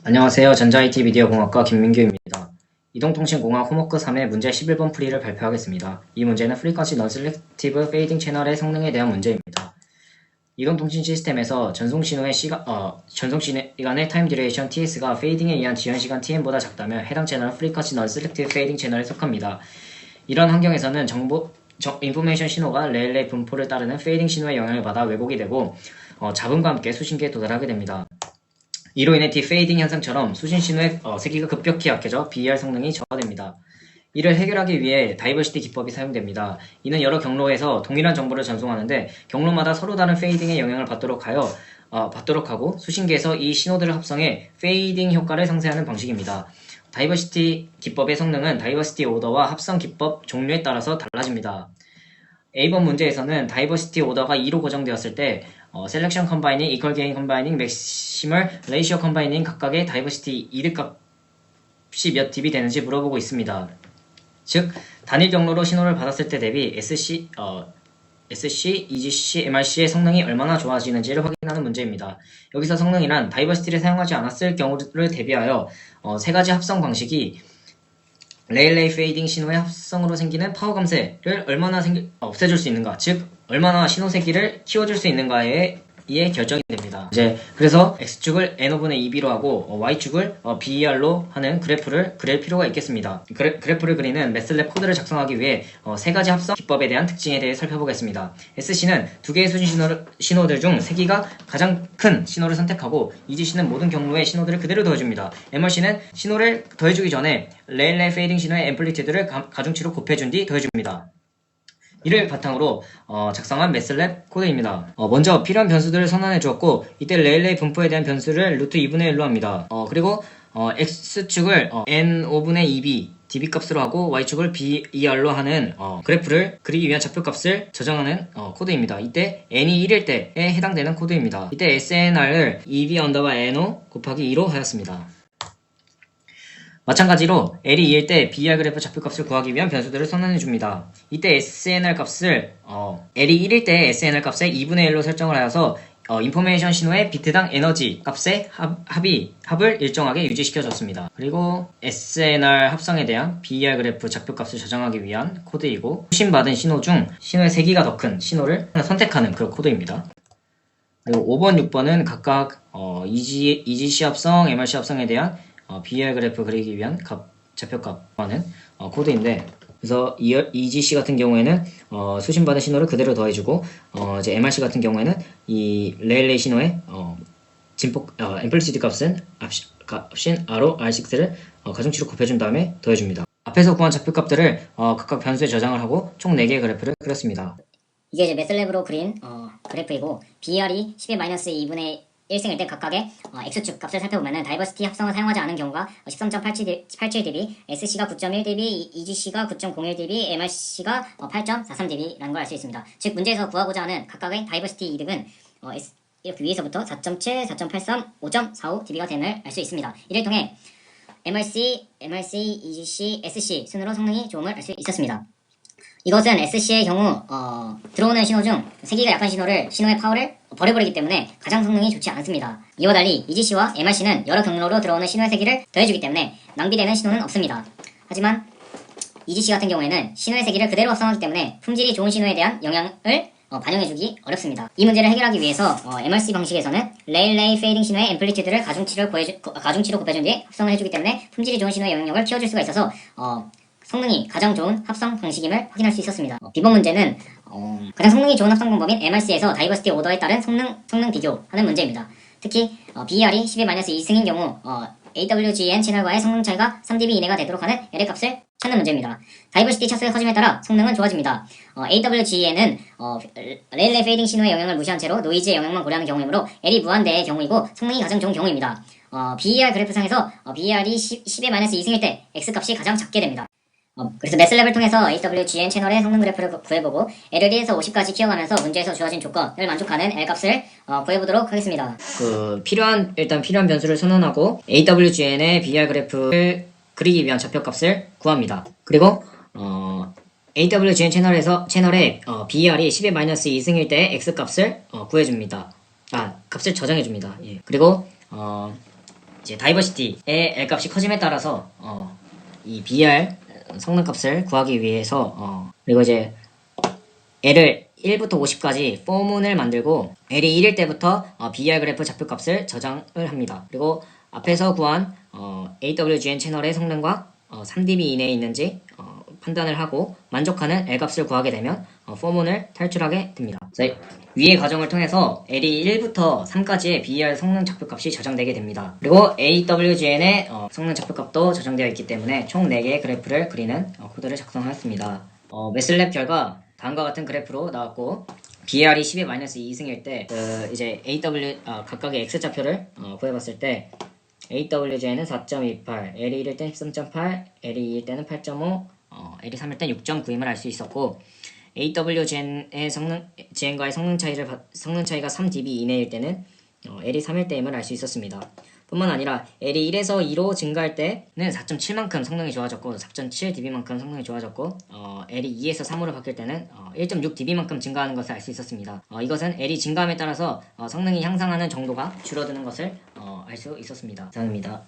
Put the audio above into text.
안녕하세요. 전자IT 미디어공학과 김민규입니다. 이동통신공학 호모크 3의 문제 11번 풀이를 발표하겠습니다. 이 문제는 프리퀀시 넌셀렉티브 페이딩 채널의 성능에 대한 문제입니다. 이동통신 시스템에서 전송신호의 전송시간의 타임 듀레이션 TS가 페이딩에 의한 지연시간 TM보다 작다면 해당 채널은 프리퀀시 넌셀렉티브 페이딩 채널에 속합니다. 이런 환경에서는 인포메이션 신호가 레일레이 분포를 따르는 페이딩 신호의 영향을 받아 왜곡이 되고 잡음과 함께 수신기에 도달하게 됩니다. 이로 인해 디페이딩 현상처럼 수신 신호의 세기가 급격히 약해져 BER 성능이 저하됩니다. 이를 해결하기 위해 다이버시티 기법이 사용됩니다. 이는 여러 경로에서 동일한 정보를 전송하는데 경로마다 서로 다른 페이딩의 영향을 받도록 하고 수신기에서 이 신호들을 합성해 페이딩 효과를 상쇄하는 방식입니다. 다이버시티 기법의 성능은 다이버시티 오더와 합성 기법 종류에 따라서 달라집니다. A번 문제에서는 다이버시티 오더가 2로 고정되었을 때 셀렉션 컴바이닝, 이퀄 게인 컴바이닝, 맥시멀 레이시오 컴바이닝 각각의 다이버시티 이득 값이 몇 dB 되는지 물어보고 있습니다. 즉, 단일 경로로 신호를 받았을 때 대비 SC, EGC, MRC의 성능이 얼마나 좋아지는지를 확인하는 문제입니다. 여기서 성능이란 다이버시티를 사용하지 않았을 경우를 대비하여 세 가지 합성 방식이 레일레이 페이딩 신호의 합성으로 생기는 파워 감쇄를 얼마나 없애줄 수 있는가, 즉 얼마나 신호 세기를 키워줄 수 있는가에 의해 결정이 됩니다. 그래서 X축을 N5분의 2B로 하고 Y축을 BER로 하는 그래프를 그릴 필요가 있겠습니다. 그래프를 그리는 매슬랩 코드를 작성하기 위해 세 가지 합성 기법에 대한 특징에 대해 살펴보겠습니다. SC는 두 개의 수신 신호들 중 세기가 가장 큰 신호를 선택하고 EGC는 모든 경로의 신호들을 그대로 더해줍니다. MRC는 신호를 더해주기 전에 레일레이 페이딩 신호의 앰플리튜드를 가중치로 곱해준 뒤 더해줍니다. 이를 바탕으로 작성한 매슬랩 코드입니다. 먼저 필요한 변수들을 선언해 주었고 이때 레일레이 분포에 대한 변수를 루트 2분의 1로 합니다. 그리고 X축을 N5분의 2B dB 값으로 하고 Y축을 BER로 하는 그래프를 그리기 위한 좌표값을 저장하는 코드입니다. 이때 N이 1일 때에 해당되는 코드입니다. 이때 SNR을 EB 언더바 NO 곱하기 2로 하였습니다. 마찬가지로 L이 2일 때 BER 그래프 좌표값을 구하기 위한 변수들을 선언해줍니다. 이때 SNR 값을 L이 1일 때 SNR 값의 2분의 1로 설정을 하여서 인포메이션 신호의 비트당 에너지 값의 합을 일정하게 유지시켜줬습니다. 그리고 SNR 합성에 대한 BER 그래프 좌표값을 저장하기 위한 코드이고 수신받은 신호 중 신호의 세기가 더 큰 신호를 선택하는 그 코드입니다. 그리고 5번, 6번은 각각 EGC 합성, MRC 합성에 대한 BER 그래프 그리기 위한 좌표값과는 코드인데, 그래서 EGC 같은 경우에는 수신받은 신호를 그대로 더해주고 이제 MRC 같은 경우에는 이 레일레이 신호의 진폭 앰플리튜드 값인 R로 R6를 가중치로 곱해준 다음에 더해줍니다. 앞에서 구한 좌표값들을 각각 변수에 저장을 하고 총 4개의 그래프를 그렸습니다. 이게 이제 매슬랩으로 그린 그래프이고 BER이 10-2분의 1승일 때 각각의 X축 값을 살펴보면 다이버시티 합성을 사용하지 않은 경우가 13.87dB, SC가 9.1dB, EGC가 9.01dB, MRC가 8.43dB라는 걸 알 수 있습니다. 즉 문제에서 구하고자 하는 각각의 다이버시티 이득은 이렇게 위에서부터 4.7, 4.83, 5.45dB가 됨을 알 수 있습니다. 이를 통해 MRC, EGC, SC 순으로 성능이 좋음을 알 수 있었습니다. 이것은 SC의 경우 들어오는 신호 중 세기가 약한 신호의 파워를 버려버리기 때문에 가장 성능이 좋지 않습니다. 이와 달리 EGC와 MRC는 여러 경로로 들어오는 신호의 세기를 더해주기 때문에 낭비되는 신호는 없습니다. 하지만 EGC 같은 경우에는 신호의 세기를 그대로 합성하기 때문에 품질이 좋은 신호에 대한 영향을 반영해주기 어렵습니다. 이 문제를 해결하기 위해서 MRC 방식에서는 레일레이 페이딩 신호의 앰플리튜드를 가중치로 곱해준 뒤 합성을 해주기 때문에 품질이 좋은 신호의 영향력을 키워줄 수가 있어서 성능이 가장 좋은 합성 방식임을 확인할 수 있었습니다. B번 문제는 가장 성능이 좋은 합성 방법인 MRC에서 다이버시티 오더에 따른 성능 비교하는 문제입니다. 특히 BER이 10-2승인 경우 AWGN 채널과의 성능 차이가 3dB 이내가 되도록 하는 L의 값을 찾는 문제입니다. 다이버시티 차수의 커짐에 따라 성능은 좋아집니다. AWGN은 레일레이 페이딩 신호의 영향을 무시한 채로 노이즈의 영향만 고려하는 경우이므로 L이 무한대의 경우이고 성능이 가장 좋은 경우입니다. BER 그래프상에서 BER이 10-2승일 때 X값이 가장 작게 됩니다. 그래서 매슬랩을 통해서 AWGN 채널의 성능 그래프를 구해보고 L을 1에서 50까지 키워가면서 문제에서 주어진 조건을 만족하는 L값을 구해보도록 하겠습니다. 필요한 변수를 선언하고 AWGN의 BER 그래프를 그리기 위한 좌표값을 구합니다. 그리고 AWGN 채널의 BER이 10-2승일 때 X값을 구해줍니다. 값을 저장해줍니다. 예. 그리고 이제 다이버시티의 L 값이 커짐에 따라서 이 BR 성능값을 구하기 위해서 그리고 이제 L을 1부터 50까지 포문을 만들고 L이 1일 때부터 BR 그래프 좌표값을 저장을 합니다. 그리고 앞에서 구한 AWGN 채널의 성능과 3dB 이내에 있는지 판단을 하고 만족하는 L값을 구하게 되면 포문을 탈출하게 됩니다. 위의 과정을 통해서 L이 1부터 3까지의 BR 성능 좌표값이 저장되게 됩니다. 그리고 AWGN의 성능 좌표값도 저장되어 있기 때문에 총 4개의 그래프를 그리는 코드를 작성하였습니다. 매슬랩 결과 다음과 같은 그래프로 나왔고 BR이 10의 마이너스 2승일 때 이제 각각의 X 좌표를 구해봤을 때 AWGN은 4.28, L이 1일 때는 13.8, L이 2일 때는 8.5, L이 3일 때는 6.9임을 알 수 있었고 AWGN의 GN과의 성능 차이가 3dB 이내일 때는 L이 3일 때임을 알 수 있었습니다. 뿐만 아니라 L이 1에서 2로 증가할 때는 4.7만큼 성능이 좋아졌고 4.7dB만큼 성능이 좋아졌고 L이 2에서 3으로 바뀔 때는 1.6dB만큼 증가하는 것을 알 수 있었습니다. 이것은 L이 증가함에 따라서 성능이 향상하는 정도가 줄어드는 것을 알 수 있었습니다. 이상입니다.